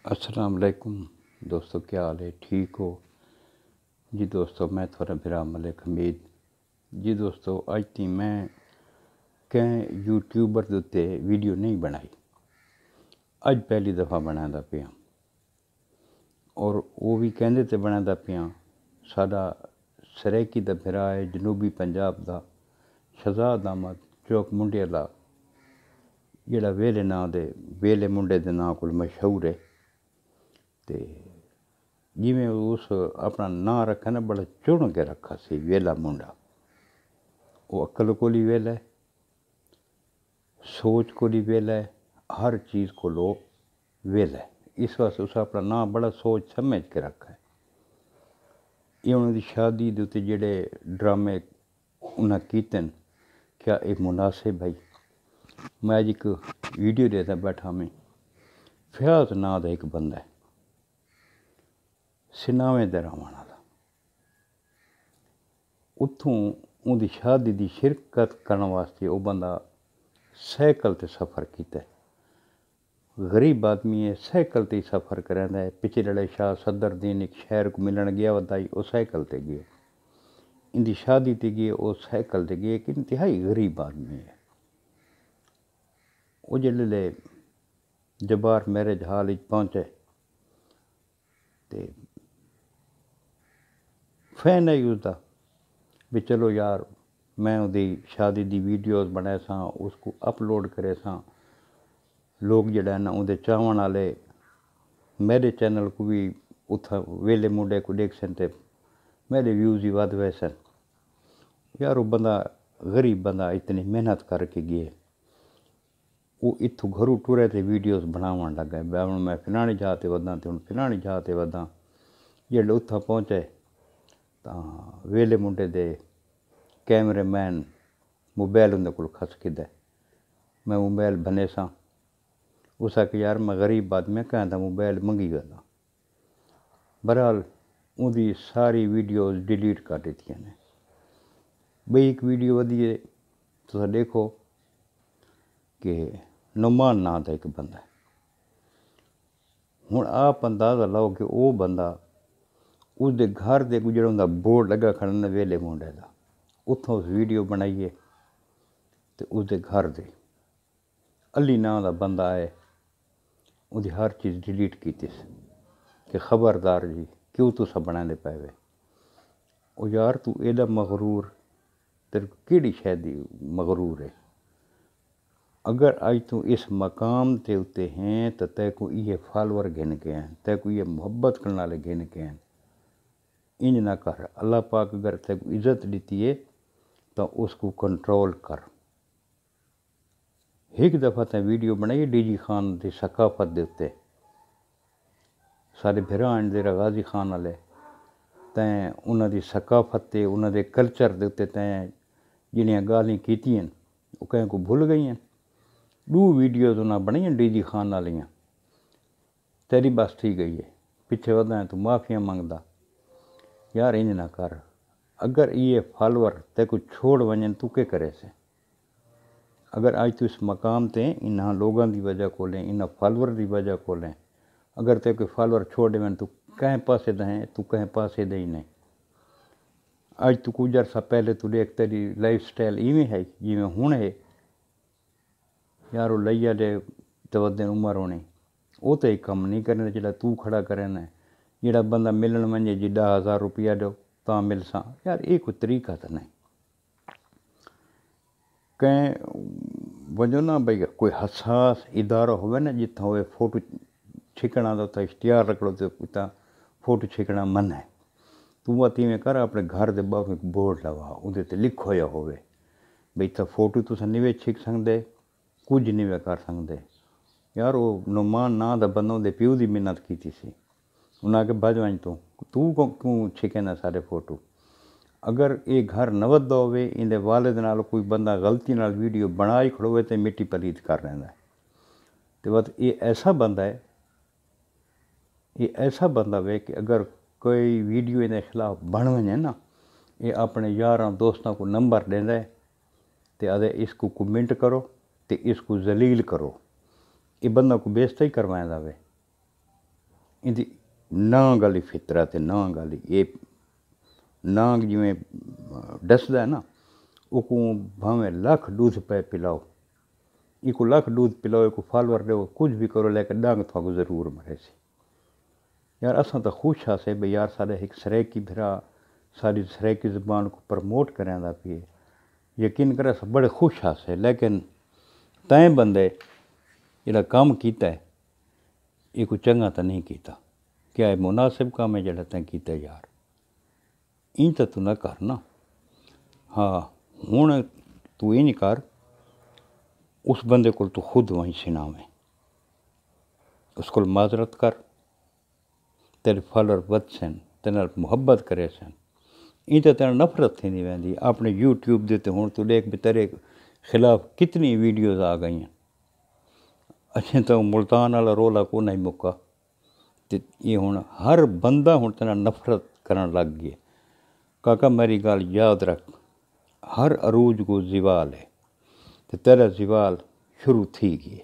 अस्सलाम वालेकुम दोस्तों, क्या हाल है? ठीक हो जी दोस्तों? मैं थोड़ा बिरा मलिक हमीद जी दोस्तों। अज ती मैं कैं यूट्यूबर दे उत्ते वीडियो नहीं बनाई, अज पहली दफ़ा बनांदा पिया और वो भी कहंदे ते बनांदा पिया। साडा सरैकी दा बिरा है जनूबी पंजाब दा शहजाद अहमद चौक मुंडे दा, जेड़ा वेले नां दे वेले मुंडे दे नां कोल मशहूर है। ते जिमें उस अपना नां रखा ना, बड़ा चुन के रखा सी वेला मुंडा। वो अक्ल को ही वेला है, सोच को ही वेला है, हर चीज़ को लो वेला है। इस वास्ते उस अपना नां बड़ा सोच समझ के रखा है। ये उन्होंने शादी दे उत्ते जेड़े ड्रामे उन्हें कीते, क्या ये मुनासिब है? मैं अज एक वीडियो देखता बैठा, मैं फयाज नां दा एक बंदा है, सिनावे दे रहने वाला। उत्थों उनकी शादी की शिरकत करने वास्ते वो बंदा साइकिल ते सफ़र किया। गरीब आदमी है, साइकिल ते सफ़र करेंदा है। पिछले शाह सदरुद्दीन एक शहर को मिलन गया वदाई, वो साइकिल ते गए। इनकी शादी ते गए, वो साइकिल ते गए। एक इंतहाई गरीब आदमी है। वो जिसले जबार मैरिज हाल पहुँचे तो फैन है उसका भी, चलो यार मैं उसकी शादी की वीडियोज़ बनाए सा, उसको अपलोड करे सा। लोग जड़ा ना उहदे चाहण वाले मेरे चैनल को भी उथा वेले मुंडे को देख सन, मेरे व्यूज़ ही वध वे सन। यार वो बंदा गरीब बंदा इतनी मेहनत करके गए, वो इतों घरों टुरे तो वीडियोज़ बनावन लग गए। हूँ मैं फिलानी जगह ते वधा, तो हूँ फिलानी जगह ते वधा। जेल्ले उत्था पहुँचे तो वेले मुंडे दे कैमरेमैन मोबाइल उन्हें को खस किदा। मैं मोबाइल बने सा, उस आख यार मैं गरीब आदमी कहता मोबाइल मंगी गया। बहरहाल उनकी सारी वीडियोज़ डिलीट कर दी ने। बई एक वीडियो वधी है, तो देखो कि नुमान नां दा एक बंदा है। हुण आप अंदाज़ा लाओ कि वो बंदा उसके घर दे जो उनका बोर्ड लगा खड़ा वेले मुंडे का, उत्थों उस वीडियो बनाइए तो उसके घर दे अली नां दा बंदा है, उसकी हर चीज़ डिलीट की कि खबरदार जी क्यों तुसा बनाने पे वे। ओ यार तू एडा मगरूर, तेरे को केड़ी शै दी मगरूर है? अगर अज तू इस मकाम ते उत्ते हैं तो तै को ये फॉलोअर गिन के हैं, तै को ये मुहब्बत करने वाले गिन के हैं। इंज ना कर। अल्लाह पाक अगर तै को इज्जत दी है तो उसको कंट्रोल कर। एक दफ़ा तैं वीडियो बनाई डीजी खान की सकाफत के उत्ते, सारे भिरा दे गाजी खान वाले, तैं उन्होंने सकाफत ते उन्होंने कल्चर के उत्ते तैं जिहड़ियां गालीं कीतियां वो कहीं को भुल गई हैं। 2 वीडियोज़ उन्हें बनाई डीजी खान वालियां, तेरी बस थी गई है, पिछे वधा तू माफ़िया मंगदा। यार इंज ना कर। अगर ये फॉलोअर ते को छोड़ वजन तू के करे से? अगर अज तू इस मकाम ते इन्हां लोगों की वजह को लें, इन्हां फॉलोअर की वजह को लें, अगर ते कोई फॉलोअर छोड़ दें तू कहीं पासे दें, तू कहीं पासे दे ही नहीं। अज तू कुछ अरसा पहले तू देख तेरी लाइफ स्टाइल इवें है जिमें हुण है। यार वो लइया दे तवदे उम्र होनी, वो तो एक कम नहीं करने जो तू खड़ा करें। जोड़ा बंदा मिलन वजे जी 10,000 रुपया दो तो मिल सा, यार ये कोई तरीका तो नहीं। कहीं वजो ना भाई कोई हसास इदारा हो ना जितना हो फोटो छिकना तो उत्तर इश्तिहार रखो तो उतना फोटो छिकना मन है। तू वह तीवें कर, अपने घर के बाहर एक बोर्ड लगा, उहदे ते लिखो या हो बई इतना फोटो तुस नहीं छिक सकते, कुछ नहीं कर सकते। यार वो नुमान नां दा बंदा उहदे प्यो की मिन्नत की सी, उन्हें आके बज वज तू क्यों छिके सारे फोटो। अगर ये घर नवदा होवे, इहदे वालिद नाल कोई बंदा गलती नाल वीडियो बना ही खड़ोवे तो मिट्टी पलीत कर रहा है। तो बस ये ऐसा बंदा है, ये ऐसा बंदा वे कि अगर कोई वीडियो इहदे खिलाफ बन वजे ना, ये अपने यारां दोस्तों को नंबर देंदा है तो आदे इसको कमेंट करो तो इसको जलील करो। ये बंदा को बेइज्जती करवाएंदा वे। ਇਹਦੀ ਨਾ ਗੱਲ ਹੀ ਫਿਤਰਤ ਹੈ, ਨਾ ਗੱਲ ਹੀ ਇਹ ਨਾਂਗ ਜਿਵੇਂ ਡਸਦਾ ਨਾ ਉਹ ਕੋ ਭਾਵੇਂ ਲੱਖ दूध पे पिलाओ, इको लाख दूध पिलाओ, इको फॉलोअर ॾियो, कुछ भी करो, लेकिन डांग थोक ज़रूर मरे सी। यार असां तो खुश हासे भई यार साढ़े एक सराइकी भरा सारी सराइकी ज़बान को प्रमोट करांदा पिए, यकीन करे असां बड़े खुश हासे। लेकिन तैं बंदे जेड़ा काम कीता है ये कोई चंगा तो नहीं कीता। क्या है मुनासिब काम है जेड़ा तैं कीता यार, इंज तो तू ना कर ना। हाँ हुण तू इंज कर, उस बंदे को तू खुद वहीं सिनावें, उसको माजरत कर, तेरे फॉलोअर वध सन, तेरे नाल मुहब्बत करे सन, इंज तो तेरे नफरत थींदी वेंदी। अपने यूट्यूब दे ते हुण तू देख भी तेरे खिलाफ कितनी वीडियोज़ आ गई हैं। अछे तो मुल्तान वाला रोला को नहीं मुक्का ते ये हुण हर बंदा हुण तेरे नाल नफरत करन लग गया। काका मेरी गल याद रख, हर अरूज को ज़वाल है तो तेरा ज़वाल शुरू थी गई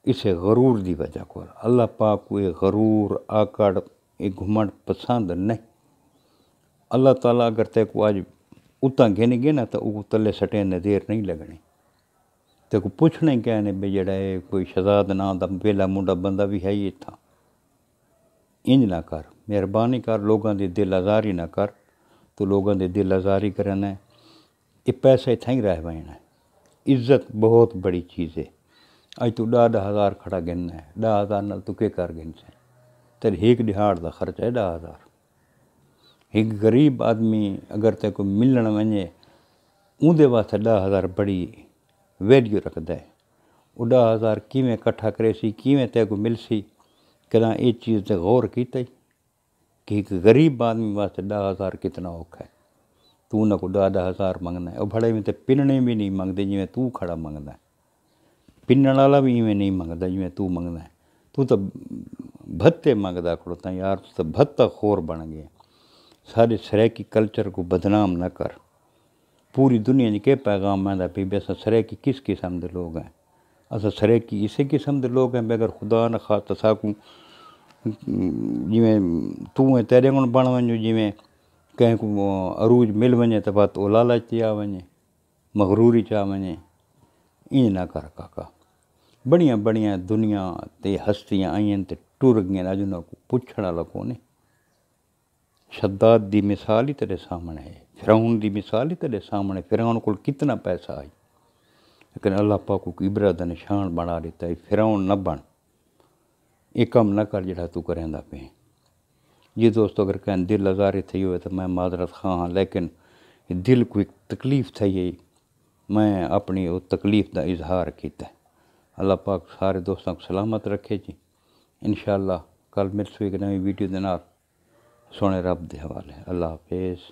इसे गरूर की वजह को। अल्लाह पाक को ये गरूर आकड़ ये घुमंड पसंद नहीं। अल्लाह ताला अगर ते को आज उतां गिन गए ना तो वो तले सटे ने देर नहीं लगनी। ते को पुछना ही कहने भी जड़ा है कोई शहजाद नाम दा वेला मुंडा बंदा भी है ही इत्थां। इंज ना कर, मेहरबानी कर, लोगों की दिल आज़ारी ना कर। तो लोगों की दिल आज़ारी करना है, ये पैसा इत्थां ही रह वजना है। इज्जत बहुत बड़ी चीज़ है। अज तू 10,000 खड़ा गिनना है, 10,000 नाल तू के कर गिन से? तेरे एक दिहाड़ का खर्चा है 10,000। एक गरीब आदमी अगर ते को मिलन वने उनके वास्ते 10,000 बड़ी वैल्यू रखता है। वो 10,000 किवें कट्ठा करे सी, किवें ते को मिल सी, कदा ये चीज़ ते गौर कीता ही कि एक गरीब आदमी वास्ते 10,000 कितना औखा है। तू उन्हें को 10,000 मंगना है, और बड़े में तो पिनने भी नहीं मंगते जिमें तू खड़ा मंगना है। पिनण वाला भी इवें नहीं मंगता जिमें तू मंगना है। तू तो भत्ते मंगदा खड़ोता यार, तू तो भत्ता खोर बन गया। सारे सराइकी कल्चर को बदनाम न कर। पूरी दुनिया च के पैगाम आंदा पई भी असां सराइकी किस किस्म के लोग हैं। असां सराइकी इसे किस्म के लोग हैं भी अगर खुदा न खास्ता साकू जिमें तू है तेरे को बण वञो, जिमें कंहिं को अरूज मिल वञे तो बात ओ लालच थी आ वञे, मगरूरी चा वञे। इंज ना कर काका। बढ़िया बढ़िया दुनिया ते हस्तियाँ आईं ते टुर गईं, अज उन्हें को पुछण वाला कोन्हे। शद्दाद की मिसाल ही तेरे सामने है, फिरौन की मिसाल ही तेरे सामने। फिरौन को कितना पैसा आई, लेकिन अल्लाह पाक को इबरत का निशान बना देता है। फिरौन न बन, ये कम न कर जड़ा तू करेंदा पे। जी दोस्तों, अगर कहीं दिल आज़ारी थी हो तो मैं माजरत खां हाँ, लेकिन दिल को एक तकलीफ़ थी है, मैं अपनी वो तकलीफ़ का इजहार किया। अल्लाह पाक सारे दोस्तों को सलामत रखे जी। इंशाअल्लाह कल मिलसूँ एक नई वीडियो के नाल। सोने रब दे हवाले। अल्लाह हाफिज़।